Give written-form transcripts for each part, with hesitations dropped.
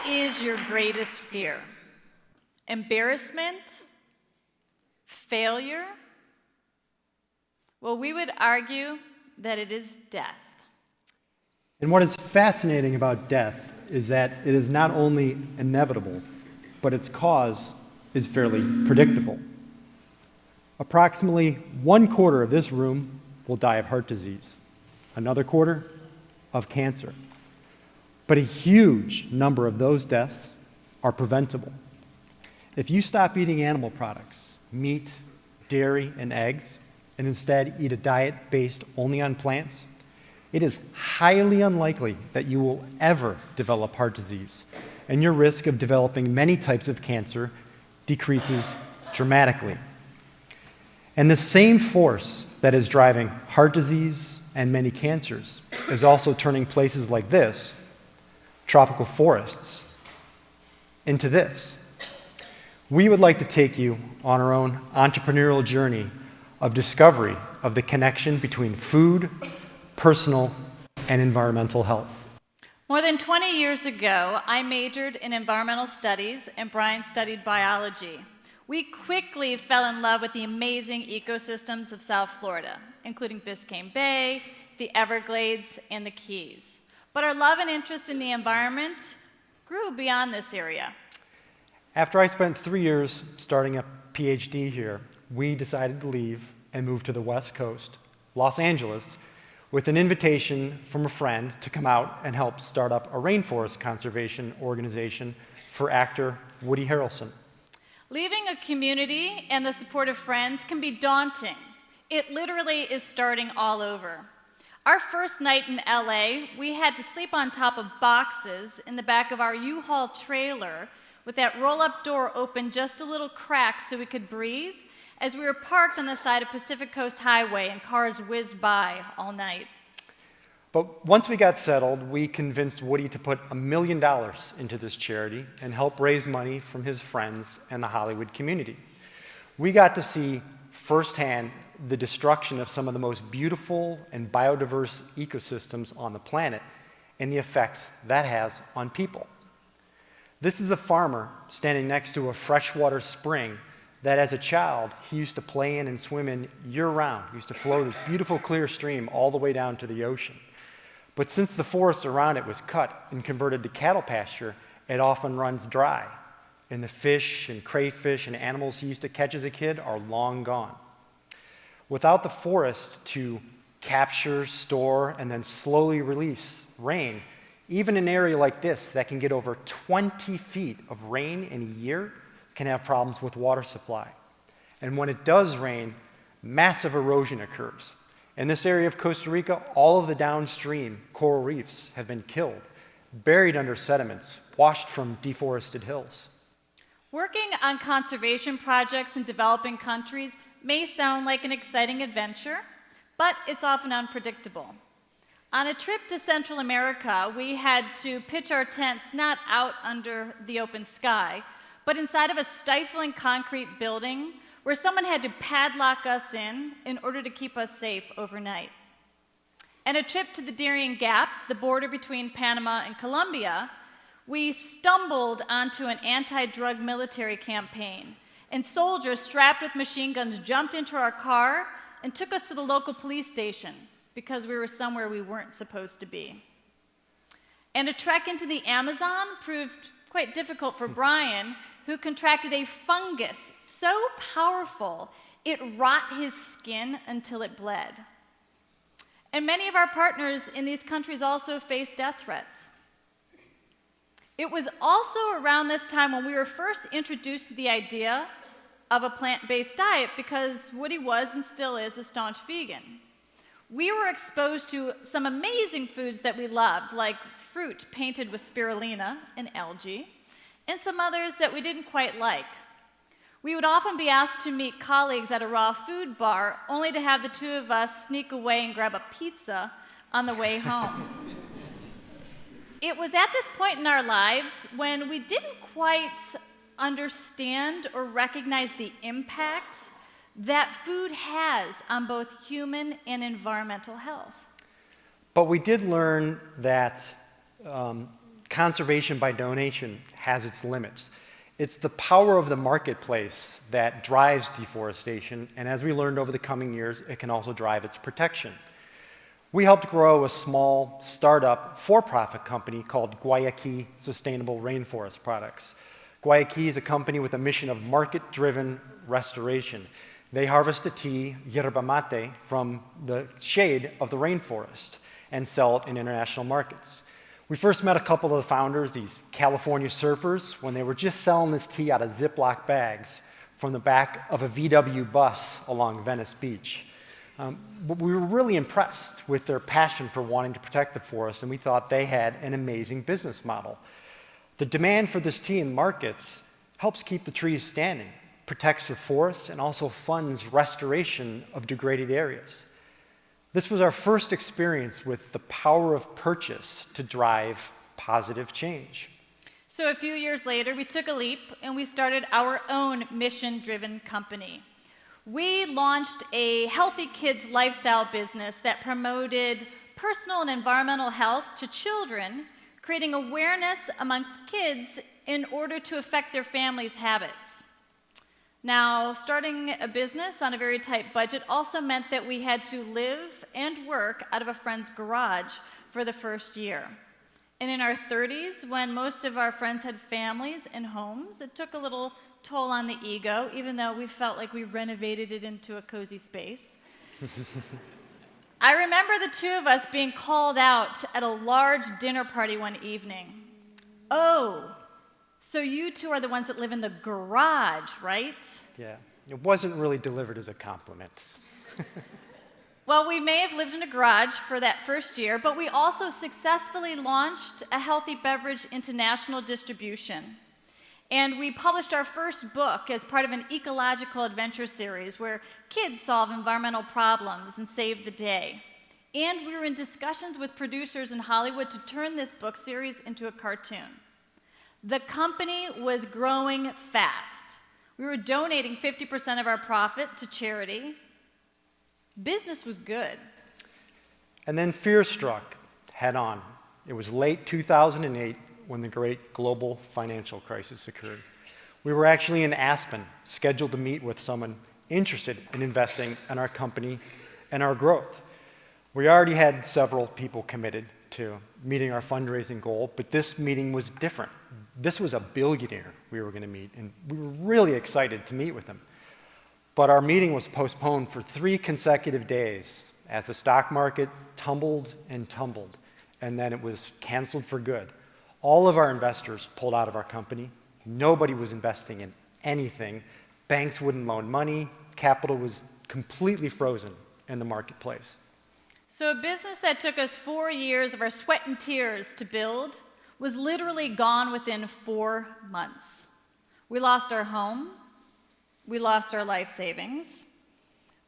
is your greatest fear? Embarrassment? Failure? Well, we would argue that it is death. And what is fascinating about death is that it is not only inevitable, but its cause is fairly predictable. Approximately 1/4 of this room will die of heart disease, another quarter of cancer. But a huge number of those deaths are preventable. If you stop eating animal products, meat, dairy, and eggs, and instead eat a diet based only on plants, it is highly unlikely that you will ever develop heart disease, and your risk of developing many types of cancer decreases dramatically. And the same force that is driving heart disease and many cancers is also turning places like this, tropical forests, into this. We would like to take you on our own entrepreneurial journey of discovery of the connection between food, personal, and environmental health. More than 20 years ago, I majored in environmental studies and Brian studied biology. We quickly fell in love with the amazing ecosystems of South Florida, including Biscayne Bay, the Everglades, and the Keys. But our love and interest in the environment grew beyond this area. After I spent 3 years starting a PhD here, we decided to leave and move to the West Coast, Los Angeles, with an invitation from a friend to come out and help start up a rainforest conservation organization for actor Woody Harrelson. Leaving a community and the support of friends can be daunting. It literally is starting all over. Our first night in LA, we had to sleep on top of boxes in the back of our U-Haul trailer with that roll-up door open just a little crack so we could breathe as we were parked on the side of Pacific Coast Highway and cars whizzed by all night. But once we got settled, we convinced Woody to put $1 million into this charity and help raise money from his friends and the Hollywood community. We got to see firsthand the destruction of some of the most beautiful and biodiverse ecosystems on the planet and the effects that has on people. This is a farmer standing next to a freshwater spring that as a child he used to play in and swim in year-round. He used to flow this beautiful clear stream all the way down to the ocean. But since the forest around it was cut and converted to cattle pasture, it often runs dry. And the fish and crayfish and animals he used to catch as a kid are long gone. Without the forest to capture, store, and then slowly release rain, even an area like this that can get over 20 feet of rain in a year can have problems with water supply. And when it does rain, massive erosion occurs. In this area of Costa Rica, all of the downstream coral reefs have been killed, buried under sediments, washed from deforested hills. Working on conservation projects in developing countries may sound like an exciting adventure, but it's often unpredictable. On a trip to Central America, we had to pitch our tents not out under the open sky, but inside of a stifling concrete building where someone had to padlock us in order to keep us safe overnight. And a trip to the Darien Gap, the border between Panama and Colombia, we stumbled onto an anti-drug military campaign, and soldiers strapped with machine guns jumped into our car and took us to the local police station because we were somewhere we weren't supposed to be. And a trek into the Amazon proved quite difficult for Brian, who contracted a fungus so powerful it rot his skin until it bled. And many of our partners in these countries also faced death threats. It was also around this time when we were first introduced to the idea of a plant-based diet because Woody was and still is a staunch vegan. We were exposed to some amazing foods that we loved, like fruit painted with spirulina and algae, and some others that we didn't quite like. We would often be asked to meet colleagues at a raw food bar, only to have the two of us sneak away and grab a pizza on the way home. It was at this point in our lives when we didn't quite understand or recognize the impact that food has on both human and environmental health. But we did learn that conservation by donation has its limits. It's the power of the marketplace that drives deforestation, and as we learned over the coming years, it can also drive its protection. We helped grow a small startup for-profit company called Guayaquil Sustainable Rainforest Products. Guayaquil is a company with a mission of market-driven restoration. They harvest the tea, yerba mate, from the shade of the rainforest and sell it in international markets. We first met a couple of the founders, these California surfers, when they were just selling this tea out of Ziploc bags from the back of a VW bus along Venice Beach. But we were really impressed with their passion for wanting to protect the forest, and we thought they had an amazing business model. The demand for this tea in markets helps keep the trees standing, protects the forests, and also funds restoration of degraded areas. This was our first experience with the power of purchase to drive positive change. So a few years later, we took a leap and we started our own mission-driven company. We launched a healthy kids lifestyle business that promoted personal and environmental health to children, creating awareness amongst kids in order to affect their families' habits. Now, starting a business on a very tight budget also meant that we had to live and work out of a friend's garage for the first year. And in our 30s, when most of our friends had families and homes, it took a little toll on the ego, even though we felt like we renovated it into a cozy space. I remember the two of us being called out at a large dinner party one evening. "Oh, so you two are the ones that live in the garage, right?" Yeah, it wasn't really delivered as a compliment. Well, we may have lived in a garage for that first year, but we also successfully launched a healthy beverage into national distribution. And we published our first book as part of an ecological adventure series where kids solve environmental problems and save the day. And we were in discussions with producers in Hollywood to turn this book series into a cartoon. The company was growing fast. We were donating 50% of our profit to charity. Business was good. And then fear struck head on. It was late 2008 when the great global financial crisis occurred. We were actually in Aspen, scheduled to meet with someone interested in investing in our company and our growth. We already had several people committed to meeting our fundraising goal, but this meeting was different. This was a billionaire we were going to meet, and we were really excited to meet with him. But our meeting was postponed for 3 consecutive days as the stock market tumbled and tumbled, and then it was canceled for good. All of our investors pulled out of our company. Nobody was investing in anything. Banks wouldn't loan money. Capital was completely frozen in the marketplace. So a business that took us 4 years of our sweat and tears to build was literally gone within 4 months. We lost our home. We lost our life savings.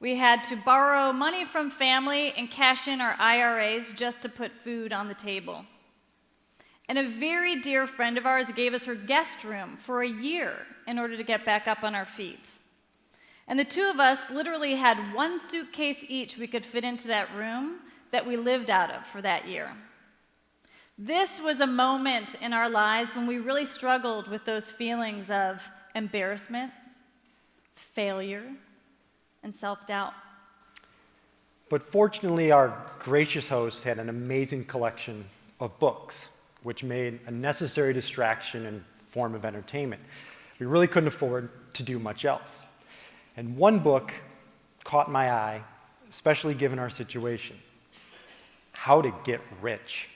We had to borrow money from family and cash in our IRAs just to put food on the table. And a very dear friend of ours gave us her guest room for a year in order to get back up on our feet. And the two of us literally had 1 suitcase each we could fit into that room that we lived out of for that year. This was a moment in our lives when we really struggled with those feelings of embarrassment, failure, and self-doubt. But fortunately, our gracious host had an amazing collection of books, which made a necessary distraction and form of entertainment. We really couldn't afford to do much else. And one book caught my eye, especially given our situation: How to Get Rich.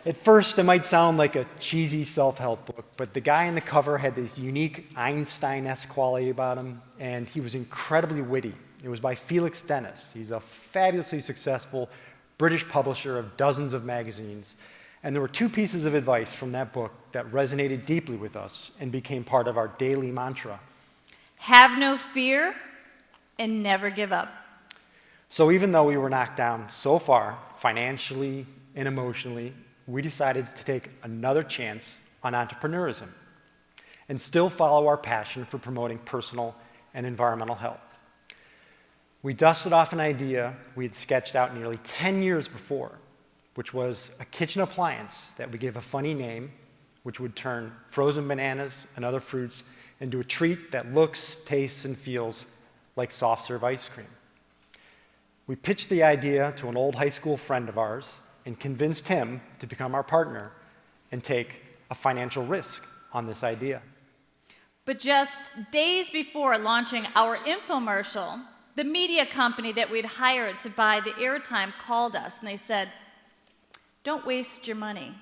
At first, it might sound like a cheesy self-help book, but the guy on the cover had this unique Einstein-esque quality about him, and he was incredibly witty. It was by Felix Dennis. He's a fabulously successful British publisher of dozens of magazines, and there were 2 pieces of advice from that book that resonated deeply with us and became part of our daily mantra. Have no fear and never give up. So even though we were knocked down so far, financially and emotionally, we decided to take another chance on entrepreneurism and still follow our passion for promoting personal and environmental health. We dusted off an idea we had sketched out nearly 10 years before, which was a kitchen appliance that we gave a funny name, which would turn frozen bananas and other fruits into a treat that looks, tastes, and feels like soft-serve ice cream. We pitched the idea to an old high school friend of ours and convinced him to become our partner and take a financial risk on this idea. But just days before launching our infomercial, the media company that we'd hired to buy the airtime called us and they said, "Don't waste your money.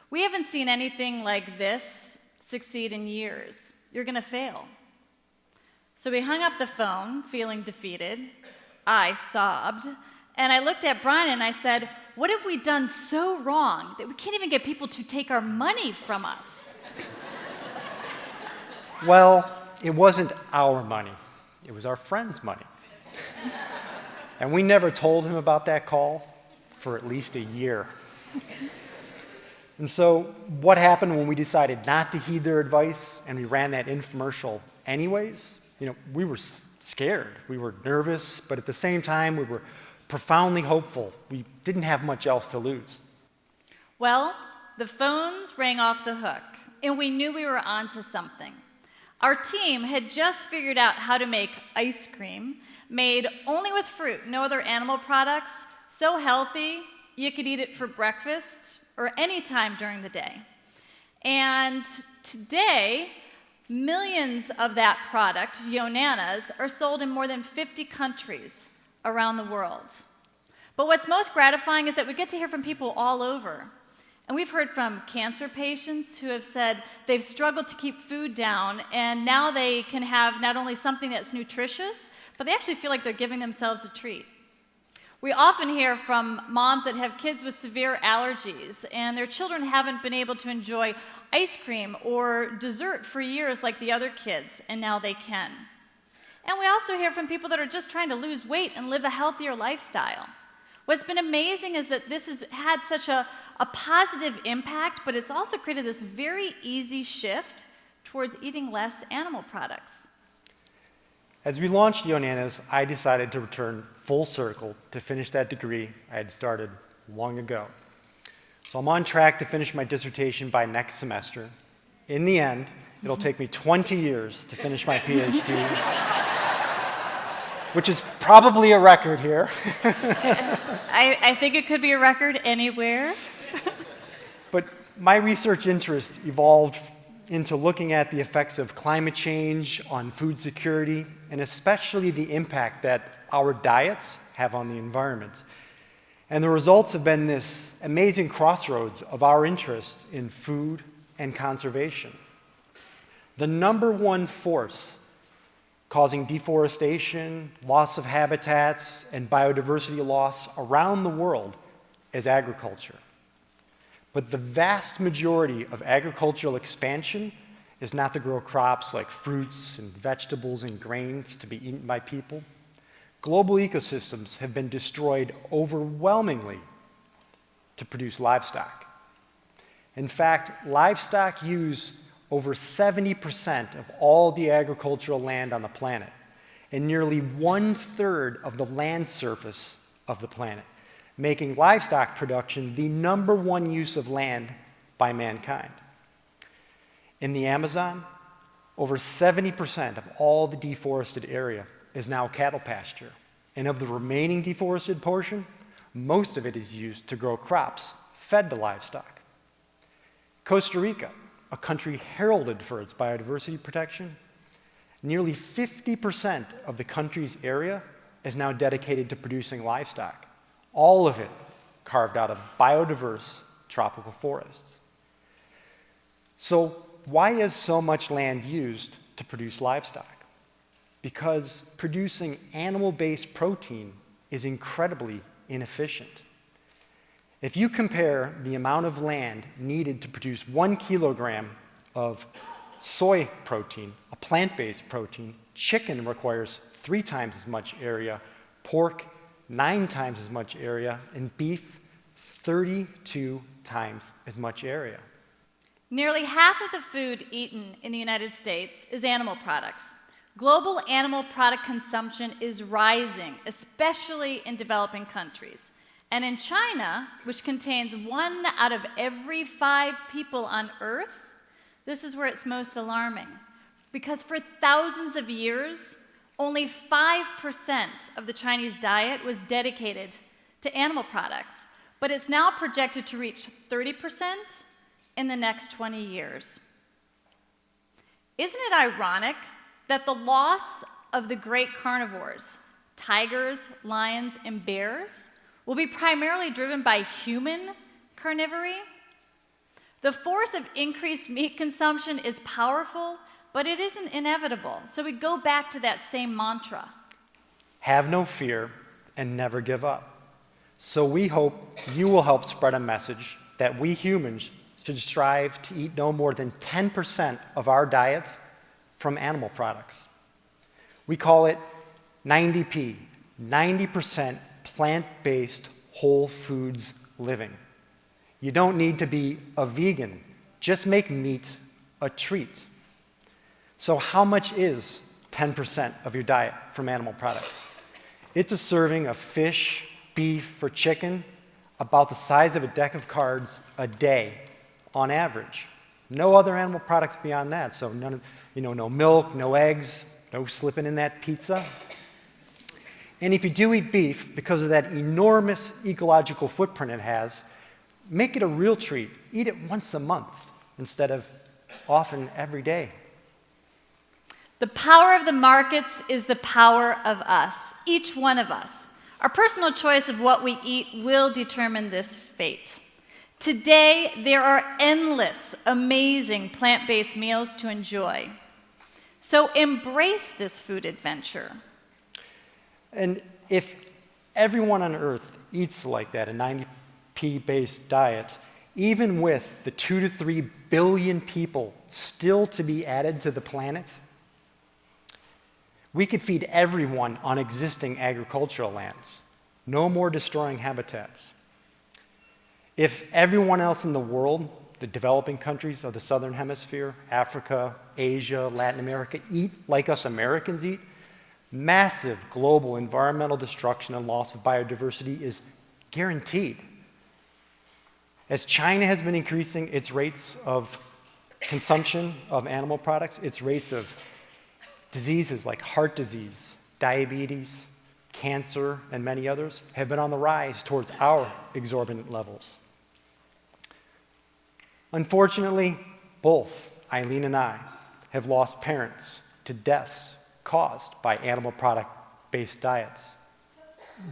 We haven't seen anything like this succeed in years. You're going to fail." So we hung up the phone, feeling defeated. I sobbed, and I looked at Brian and I said, "What have we done so wrong that we can't even get people to take our money from us?" Well, it wasn't our money. It was our friend's money. And we never told him about that call for at least a year. And so what happened when we decided not to heed their advice and we ran that infomercial anyways? We were scared. We were nervous, but at the same time, we were profoundly hopeful. We didn't have much else to lose. Well, the phones rang off the hook, and we knew we were onto something. Our team had just figured out how to make ice cream made only with fruit, no other animal products, so healthy you could eat it for breakfast or any time during the day. And today, millions of that product, YoNanas, are sold in more than 50 countries around the world. But what's most gratifying is that we get to hear from people all over. And we've heard from cancer patients who have said they've struggled to keep food down, and now they can have not only something that's nutritious, but they actually feel like they're giving themselves a treat. We often hear from moms that have kids with severe allergies, and their children haven't been able to enjoy ice cream or dessert for years like the other kids, and now they can. And we also hear from people that are just trying to lose weight and live a healthier lifestyle. What's been amazing is that this has had such a positive impact, but it's also created this very easy shift towards eating less animal products. As we launched YoNanas, I decided to return full circle to finish that degree I had started long ago. So I'm on track to finish my dissertation by next semester. In the end, it'll take me 20 years to finish my PhD, which is probably a record here. I think it could be a record anywhere. But my research interest evolved into looking at the effects of climate change on food security, and especially the impact that our diets have on the environment. And the results have been this amazing crossroads of our interest in food and conservation. The number one force causing deforestation, loss of habitats, and biodiversity loss around the world is agriculture. But the vast majority of agricultural expansion is not to grow crops like fruits and vegetables and grains to be eaten by people. Global ecosystems have been destroyed overwhelmingly to produce livestock. In fact, livestock use over 70% of all the agricultural land on the planet, and nearly 1/3 of the land surface of the planet, making livestock production the number one use of land by mankind. In the Amazon, over 70% of all the deforested area is now cattle pasture, and of the remaining deforested portion, most of it is used to grow crops fed to livestock. Costa Rica, a country heralded for its biodiversity protection, nearly 50% of the country's area is now dedicated to producing livestock, all of it carved out of biodiverse tropical forests. So why is so much land used to produce livestock? Because producing animal-based protein is incredibly inefficient. If you compare the amount of land needed to produce 1 kilogram of soy protein, a plant-based protein, chicken requires 3 times as much area, pork 9 times as much area, and beef 32 times as much area. Nearly half of the food eaten in the United States is animal products. Global animal product consumption is rising, especially in developing countries. And in China, which contains 1 out of every 5 people on Earth, this is where it's most alarming. Because for thousands of years, only 5% of the Chinese diet was dedicated to animal products, but it's now projected to reach 30% in the next 20 years. Isn't it ironic that the loss of the great carnivores, tigers, lions, and bears, will be primarily driven by human carnivory? The force of increased meat consumption is powerful, but it isn't inevitable. So we go back to that same mantra. Have no fear and never give up. So we hope you will help spread a message that we humans should strive to eat no more than 10% of our diets from animal products. We call it 90P, 90% plant-based whole foods living. You don't need to be a vegan. Just make meat a treat. So how much is 10% of your diet from animal products? It's a serving of fish, beef, or chicken, about the size of a deck of cards a day on average. No other animal products beyond that. So none, no milk, no eggs, no slipping in that pizza. And if you do eat beef, because of that enormous ecological footprint it has, make it a real treat. Eat it once a month instead of often every day. The power of the markets is the power of us, each one of us. Our personal choice of what we eat will determine this fate. Today, there are endless, amazing plant-based meals to enjoy. So embrace this food adventure. And if everyone on Earth eats like that, a 90P-based diet, even with the 2 to 3 billion people still to be added to the planet, we could feed everyone on existing agricultural lands. No more destroying habitats. If everyone else in the world, the developing countries of the Southern Hemisphere, Africa, Asia, Latin America, eat like us Americans eat, massive global environmental destruction and loss of biodiversity is guaranteed. As China has been increasing its rates of consumption of animal products, its rates of diseases like heart disease, diabetes, cancer, and many others have been on the rise towards our exorbitant levels. Unfortunately, both Eileen and I have lost parents to deaths caused by animal product-based diets.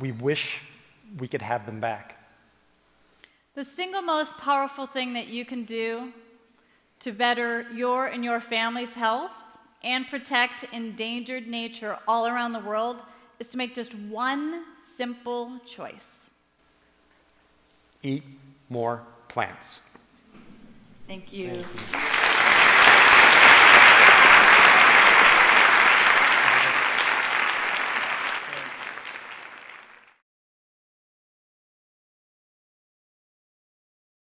We wish we could have them back. The single most powerful thing that you can do to better your and your family's health and protect endangered nature all around the world is to make just one simple choice. Eat more plants. Thank you. Thank you.